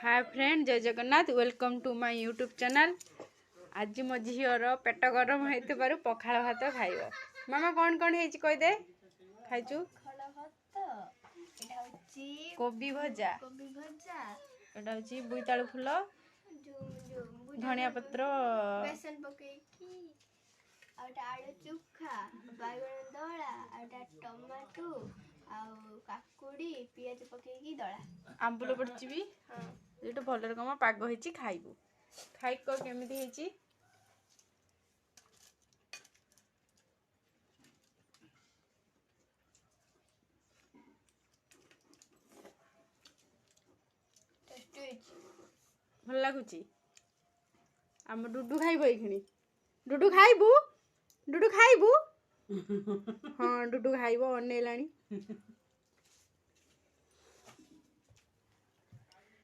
हाय friend, जय Jagannath. Welcome to my YouTube channel. आज मो झीर पेट गरम होइतबारु पखाळ भात खाइबो। मामा कौन कौन है कहीदे खाइचु? कोबी भजा, एटा होची बोईताळु फूल, धनिया पत्र, बेसन पकेकी, आलू चोखा, बैगन दला, टमाटो, काकुड़ी, पियाज पकेकी दला, आंबुल पड़ची भी। ये भल रकम पाग होइची खाइबु। खाइ को केमिति हेची? भल लागुची। आम डुडू खाइबो एखिनी। डुडू खाइबु? डुडू खाइबु? हाँ, डुडू खाइबो अनेलानी।